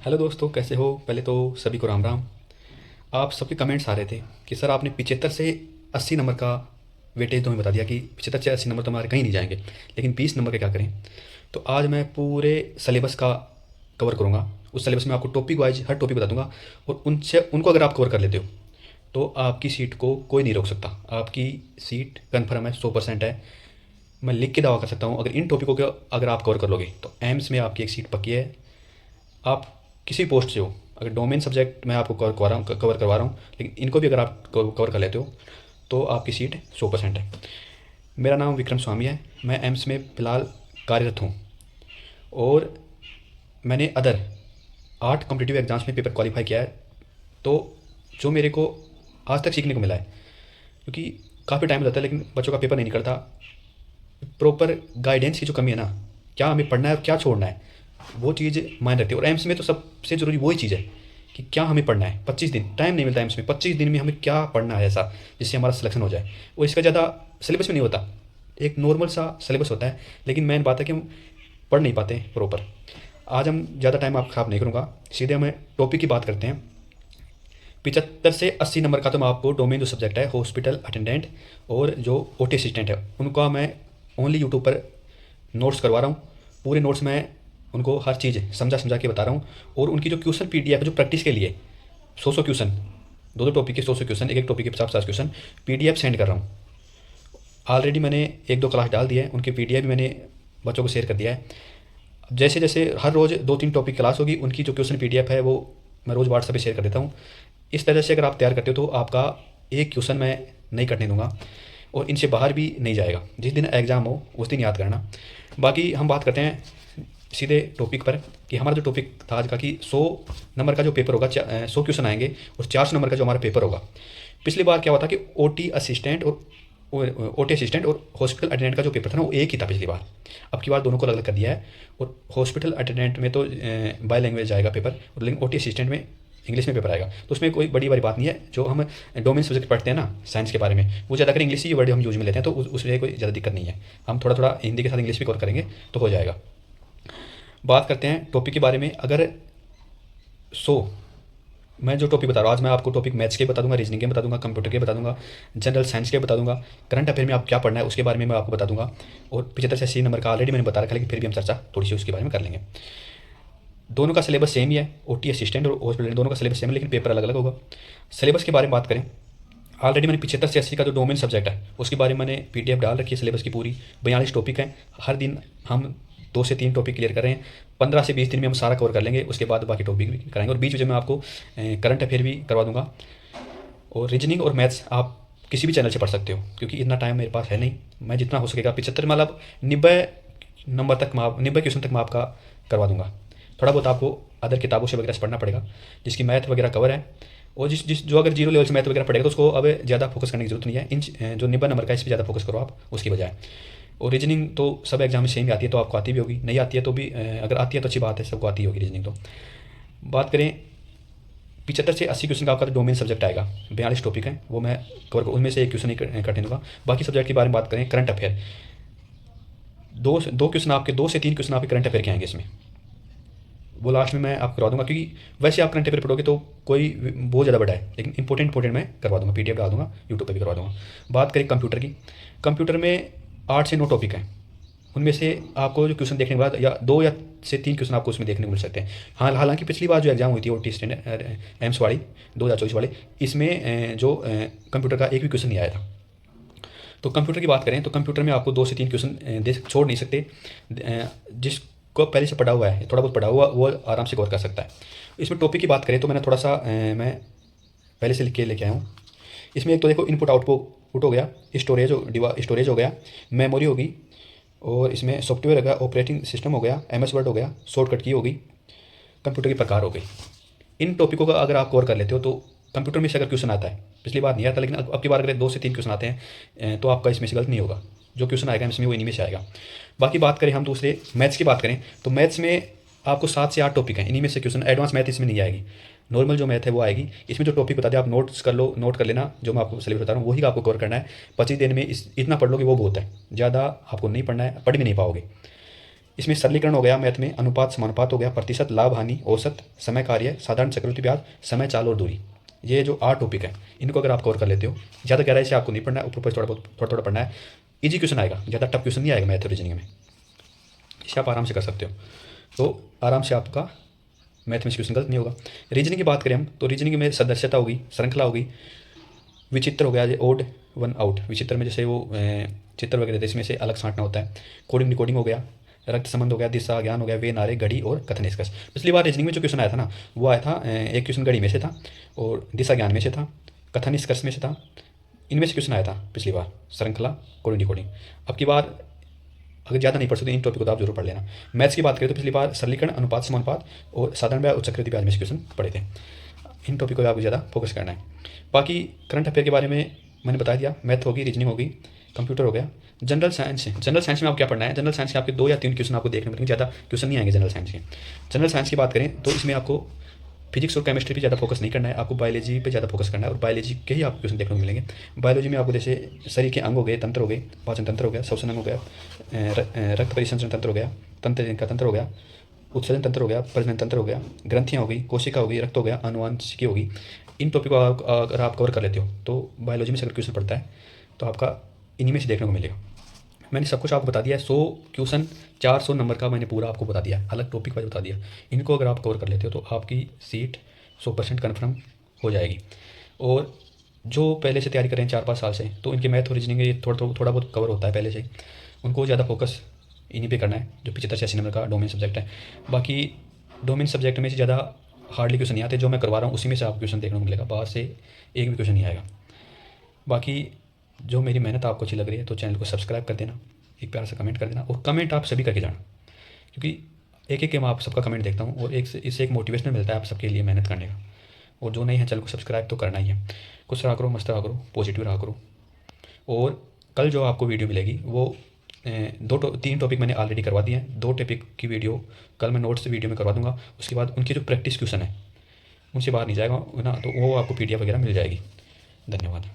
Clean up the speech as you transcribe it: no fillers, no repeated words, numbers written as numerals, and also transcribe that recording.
Hello दोस्तों, कैसे हो? पहले तो सभी को राम राम। आप सबके कमेंट्स आ रहे थे कि सर आपने 75 से 80 नंबर का वेटेज तो हमें बता दिया कि 75 से 80 नंबर तो हमारे कहीं नहीं जाएंगे, लेकिन 20 नंबर के क्या करें। तो आज मैं पूरे सिलेबस का कवर करूँगा। उस सिलेबस में आपको टॉपिक वाइज हर टॉपिक बता दूंगा, और उनसे उनको अगर आप कवर कर लेते हो तो आपकी सीट को कोई नहीं रोक सकता। आपकी सीट कन्फर्म है, 100% है। मैं लिख के दावा कर सकता हूँ, अगर इन टॉपिकों को अगर आप कवर कर लोगे तो एम्स में आपकी एक सीट पक्की है। आप किसी पोस्ट से हो, अगर डोमेन सब्जेक्ट मैं आपको कवर करवा रहा हूँ, लेकिन इनको भी अगर आप कवर कर लेते हो तो आपकी सीट 100% है। मेरा नाम विक्रम स्वामी है। मैं एम्स में फ़िलहाल कार्यरत हूँ, और मैंने अदर 8 कॉम्पिटिटिव एग्ज़ाम्स में पेपर क्वालिफाई किया है। तो जो मेरे को आज तक सीखने को मिला है, क्योंकि काफ़ी टाइम लगता है लेकिन बच्चों का पेपर नहीं निकलता, प्रॉपर गाइडेंस की जो कमी है ना, क्या हमें पढ़ना है और क्या छोड़ना है, वो चीज़ मायने रखती है। और एम्स में तो सबसे ज़रूरी वही चीज़ है कि क्या हमें पढ़ना है। 25 दिन टाइम नहीं मिलता एम्स में, 25 दिन में हमें क्या पढ़ना है ऐसा जिससे हमारा सिलेक्शन हो जाए। और इसका ज़्यादा सिलेबस में नहीं होता, एक नॉर्मल सा सिलेबस होता है, लेकिन मेन बात है कि हम पढ़ नहीं पाते प्रॉपर। आज हम ज़्यादा टाइम आप खराब नहीं करूँगा, सीधे हमें टॉपिक की बात करते हैं। 75 से 80 नंबर का तो मैं आपको डोमेन जो सब्जेक्ट है हॉस्पिटल अटेंडेंट और जो ओटी असिस्टेंट है उनका मैं ओनली यूट्यूब पर नोट्स करवा रहा हूँ। पूरे नोट्स में उनको हर चीज़ समझा समझा के बता रहा हूँ। और उनकी जो क्वेश्चन पीडीएफ है जो प्रैक्टिस के लिए 100 क्वेश्चन, दो दो टॉपिक के 100 क्वेश्चन, एक एक टॉपिक के 50 क्वेश्चन पीडीएफ सेंड कर रहा हूँ। ऑलरेडी मैंने एक दो क्लास डाल दी है, उनके पीडीएफ भी मैंने बच्चों को शेयर कर दिया है। अब जैसे जैसे हर रोज़ 2-3 टॉपिक क्लास होगी, उनकी जो क्वेश्चन पीडीएफ है वो मैं रोज़ व्हाट्सएप पे शेयर कर देता हूँ। इस तरह से अगर आप तैयार करते हो तो आपका एक क्वेश्चन मैं नहीं कटने दूंगा, और इनसे बाहर भी नहीं जाएगा। जिस दिन एग्ज़ाम हो उस दिन याद करना। बाकी हम बात करते हैं सीधे टॉपिक पर, कि हमारा जो टॉपिक था आज का कि 100 नंबर का जो पेपर होगा, 100 क्वेश्चन आएंगे, और 400 नंबर का जो हमारा पेपर होगा। पिछली बार क्या हुआ था कि ओटी असिस्टेंट और हॉस्पिटल अटेंडेंट का जो पेपर था ना वो एक ही था पिछली बार। अब की बार दोनों को अलग अलग कर दिया है। और हॉस्पिटल अटेंडेंट में तो बाय लैंग्वेज आएगा पेपर, और लेकिन ओटी असिस्टेंट में इंग्लिश में पेपर आएगा। तो उसमें कोई बड़ी बात नहीं है। जो हम डोमेन सब्जेक्ट पढ़ते हैं ना साइंस के बारे में, वो ज़्यादातर इंग्लिश ही वर्ड हम यूज में लेते हैं, तो उसमें कोई ज़्यादा दिक्कत नहीं है। हम थोड़ा थोड़ा हिंदी के साथ इंग्लिश भी कवर करेंगे तो हो जाएगा। बात करते हैं टॉपिक के बारे में। अगर 100 मैं जो टॉपिक बता रहा हूँ आज, मैं आपको टॉपिक मैथ्स के बता दूंगा, रीजनिंग के बता दूंगा, कंप्यूटर के बता दूंगा, जनरल साइंस के बता दूंगा, करंट अफेयर में आप क्या पढ़ना है उसके बारे में मैं आपको बता दूंगा। और 75 से 80 नंबर का ऑलरेडी मैंने बता रखा है, लेकिन फिर भी हम चर्चा थोड़ी सी उसके बारे में कर लेंगे। दोनों का सिलेबस सेम ही है, ओटी असिस्टेंट और हॉस्पिटल दोनों का सिलेबस सेम है, लेकिन पेपर अलग अलग होगा। सिलेबस के बारे में बात करें, ऑलरेडी मैंने 75 से 80 का जो डोमेन सब्जेक्ट है उसके बारे में मैंने पीडीएफ डाल रखी है सिलेबस की पूरी। 42 टॉपिक हैं, हर दिन हम 2 से 3 टॉपिक क्लियर कर रहे हैं। 15 से 20 दिन में हम सारा कवर कर लेंगे, उसके बाद बाकी टॉपिक भी कराएंगे। और बीच में मैं आपको करंट अफेयर भी करवा दूंगा। और रीजनिंग और मैथ्स आप किसी भी चैनल से पढ़ सकते हो, क्योंकि इतना टाइम मेरे पास है नहीं। मैं जितना हो सकेगा 75 मतलब 90 नंबर तक मैं 90 क्वेश्चन तक मैं आपका करवा दूंगा। थोड़ा बहुत आपको अदर किताबों से वगैरह से पढ़ना पड़ेगा, जिसकी मैथ वगैरह कवर है। और जिस जो अगर जीरो लेवल से मैथ वगैरह पढ़ेगा तो उसको अब ज़्यादा फोकस करने की जरूरत नहीं है। इन जो 90 नंबर का इस पर ज़्यादा फोकस करो आप उसकी बजाय। और रीजनिंग तो सब एग्जाम में सेम ही आती है, तो आपको आती भी होगी, नहीं आती है तो भी अगर आती है तो अच्छी बात है, सबको आती होगी रीजनिंग। तो बात करें 75 से 80 क्वेश्चन का आपका तो डोमेन सब्जेक्ट आएगा। 42 टॉपिक हैं, वो मैं कवर उनमें से एक क्वेश्चन नहीं कटने दूंगा। बाकी सब्जेक्ट के बारे में बात करें, करंट अफेयर, दो दो क्वेश्चन आपके 2 से 3 क्वेश्चन आपके करंट अफेयर के आएंगे इसमें, वो लास्ट में मैं आपको करवा दूंगा। क्योंकि वैसे आप करंट अफेयर पढ़ोगे तो कोई बहुत ज़्यादा बड़ा है, लेकिन इंपॉर्टेंट मैं करवा दूंगा, पीडीएफ डाल दूंगा, यूट्यूब पे भी करवा दूंगा। बात करें कंप्यूटर की, कंप्यूटर में 8 से 9 टॉपिक हैं। उनमें से आपको जो क्वेश्चन देखने के बाद या 2 या 3 क्वेश्चन आपको उसमें देखने को मिल सकते हैं। हालांकि पिछली बार जो एग्जाम हुई थी ओ टी स्टैंड एम्स वाली 2024 वाले, इसमें जो कंप्यूटर का एक भी क्वेश्चन नहीं आया था। तो कंप्यूटर की बात करें तो कंप्यूटर में आपको 2 से 3 क्वेश्चन छोड़ नहीं सकते। जिसको पहले से पढ़ा हुआ है, थोड़ा बहुत पढ़ा हुआ, वो आराम से कवर कर सकता है। इसमें टॉपिक की बात करें तो मैंने थोड़ा सा मैं पहले से लिख के लेके आया हूँ। इसमें एक तो देखो इनपुट आउटपुट हो गया, स्टोरेज हो गया, मेमोरी होगी, और इसमें सॉफ्टवेयर हो गया, ऑपरेटिंग सिस्टम हो गया, एमएस वर्ड हो गया, शॉर्टकट की होगी, कंप्यूटर के प्रकार हो गई। इन टॉपिकों का अगर आप कवर कर लेते हो तो कंप्यूटर में से अगर क्वेश्चन आता है, पिछली बार नहीं आता लेकिन अब की बार अगर 2 से 3 क्वेश्चन आते हैं तो आपका इसमें से गलत नहीं होगा। जो क्वेश्चन आएगा इसमें वो इन्हीं में से आएगा। बाकी बात करें हम दूसरे मैथ्स की बात करें तो मैथ्स में आपको 7 से 8 टॉपिक हैं, इन्हीं में से क्वेश्चन, एडवांस मैथ इसमें नहीं आएगी, नॉर्मल जो मैथ है वो आएगी। इसमें जो टॉपिक बता दें आप नोट्स कर लो, नोट कर लेना, जो मैं आपको सिलेबस बता रहा हूँ वही आपको कवर करना है। 25 दिन में इतना पढ़ लोगे वो बहुत है, ज़्यादा आपको नहीं पढ़ना है, पढ़ भी नहीं पाओगे। इसमें सरलीकरण हो गया, मैथ में अनुपात समानुपात हो गया, प्रतिशत, लाभ हानि, औसत, समय कार्य, साधारण चक्रवृद्धि ब्याज, समय चाल और दूरी। ये जो 8 टॉपिक है इनको अगर आप कवर कर लेते हो, ज़्यादा गहराई से आपको नहीं पढ़ना है, ऊपर ऊपर थोड़ा थोड़ा पढ़ना है। इजी क्वेश्चन आएगा, ज़्यादा टफ क्वेश्चन नहीं आएगा मैथ और रीजनिंग में, इसे आप आराम से कर सकते हो। तो आराम से आपका मैथ में क्वेश्चन गलत नहीं होगा। रीजनिंग की बात करें हम तो रीजनिंग में सदस्यता होगी, श्रृंखला होगी, विचित्र हो गया, ओड वन आउट, विचित्र में जैसे वो चित्र वगैरह थे इसमें से अलग छांटना होता है। कोडिंग डिकोडिंग हो गया, रक्त संबंध हो गया, दिशा ज्ञान हो गया, वे नारे, घड़ी और कथन निष्कर्ष। पिछली बार रीजनिंग में जो क्वेश्चन आया था ना वो आया था, एक क्वेश्चन घड़ी में से था और दिशा ज्ञान में से था, कथन निष्कर्ष में से था, इनमें से क्वेश्चन आया था पिछली बार, श्रृंखला, कोडिंग डिकोडिंग। अब की बार अगर ज़्यादा नहीं पढ़ सकते इन टॉपिक को तो आप जरूर पढ़ लेना। मैथ्स की बात करें तो पिछली बार सरलीकरण, अनुपात समानुपात और साधारण ब्याज और चक्रवृद्धि ब्याज में से क्वेश्चन पढ़े थे। इन टॉपिक को आपको ज़्यादा फोकस करना है। बाकी करंट अफेयर के बारे में मैंने बता दिया, मैथ होगी, रीजनिंग होगी, कंप्यूटर हो गया। जनरल साइंस है, जनरल साइंस में आपको क्या पढ़ना है, जनरल साइंस के आपके 2 या 3 क्वेश्चन आपको देखने मिलेंगे, ज़्यादा क्वेश्चन नहीं आएंगे जनरल साइंस के। जनरल साइंस की बात करें तो इसमें आपको फिजिक्स और केमिस्ट्री पे ज़्यादा फोकस नहीं करना है, आपको बायोलॉजी पे ज़्यादा फोकस करना है और बायोलॉजी के ही आपको क्वेश्चन देखने को मिलेंगे। बायोलॉजी में आपको जैसे शरीर के अंग हो गए, तंत्र हो गए, पाचन तंत्र हो गया, श्वसन अंग हो गया, रक्त परिसंचरण तंत्र हो गया, तंत्र का तंत्र हो गया, उत्सर्जन तंत्र हो गया, प्रजनन तंत्र हो गया, ग्रंथियाँ हो गई, कोशिका हो गई, रक्त हो गया, आनुवांशिकी होगी। इन टॉपिक को अगर आप कवर कर लेते हो तो बायोलॉजी में से अगर क्वेश्चन पड़ता है तो आपका इन्हीं में से देखने को मिलेगा। मैंने सब कुछ आपको बता दिया है, 100 क्वेश्चन 400 नंबर का मैंने पूरा आपको बता दिया है, अलग टॉपिक वाइज बता दिया। इनको अगर आप कवर कर लेते हो तो आपकी सीट 100% कन्फर्म हो जाएगी। और जो पहले से तैयारी कर रहे हैं 4-5 साल से, तो इनके मैथ और रीजनिंग ये थोड़ा बहुत कवर होता है पहले से, उनको ज़्यादा फोकस इन्हीं पे करना है जो 75-86 नंबर का डोमेन सब्जेक्ट है। बाकी डोमेन सब्जेक्ट में से ज़्यादा हार्डली क्वेश्चन नहीं आते, जो मैं करवा रहा हूँ उसी में से आपको क्वेश्चन देखने को मिलेगा, बाहर से एक भी क्वेश्चन नहीं आएगा। बाकी जो मेरी मेहनत आपको अच्छी लग रही है तो चैनल को सब्सक्राइब कर देना, एक प्यार से कमेंट कर देना और कमेंट आप सभी करके जाना, क्योंकि एक एक के मैं आप सबका कमेंट देखता हूँ और इससे एक मोटिवेशन मिलता है आप सबके लिए मेहनत करने का। और जो नहीं है चैनल को सब्सक्राइब तो करना ही है। खुश रहा करो, मस्त रहा करो, पॉजिटिव रहा करो। और कल जो आपको वीडियो मिलेगी वो 3 टॉपिक मैंने ऑलरेडी करवा दिए हैं, 2 टॉपिक की वीडियो कल मैं नोट्स वीडियो में करवा दूंगा। उसके बाद उनकी जो प्रैक्टिस क्वेश्चन है उनसे बाहर नहीं जाएगा ना, तो वो आपको PDF वगैरह मिल जाएगी। धन्यवाद।